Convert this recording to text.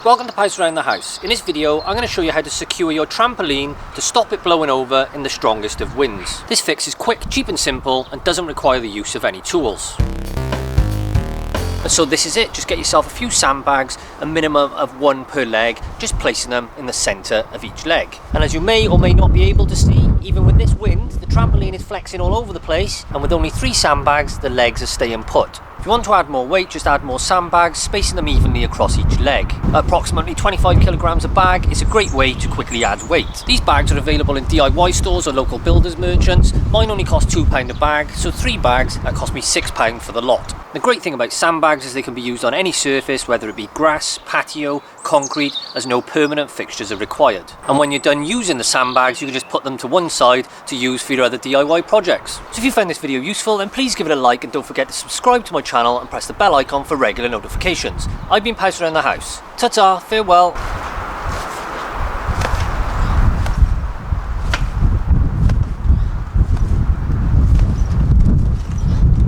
Welcome to Pies Around the House. In this video I'm going to show you how to secure your trampoline to stop it blowing over in the strongest of winds. This fix is quick, cheap and simple and doesn't require the use of any tools. So this is it, just get yourself a few sandbags, a minimum of one per leg, just placing them in the centre of each leg. And as you may or may not be able to see, even with this wind, the trampoline is flexing all over the place, and with only 3 sandbags, the legs are staying put. If you want to add more weight, just add more sandbags, spacing them evenly across each leg. Approximately 25 kilograms a bag is a great way to quickly add weight. These bags are available in DIY stores or local builders merchants. Mine only cost £2 a bag, so 3 bags that cost me £6 for the lot. The great thing about sandbags is they can be used on any surface, whether it be grass, patio, concrete, as no permanent fixtures are required. And when you're done using the sandbags, you can just put them to one side to use for your other DIY projects. So if you found this video useful, then please give it a like and don't forget to subscribe to my channel and press the bell icon for regular notifications. I've been Pies Around the House. Ta-ta, farewell.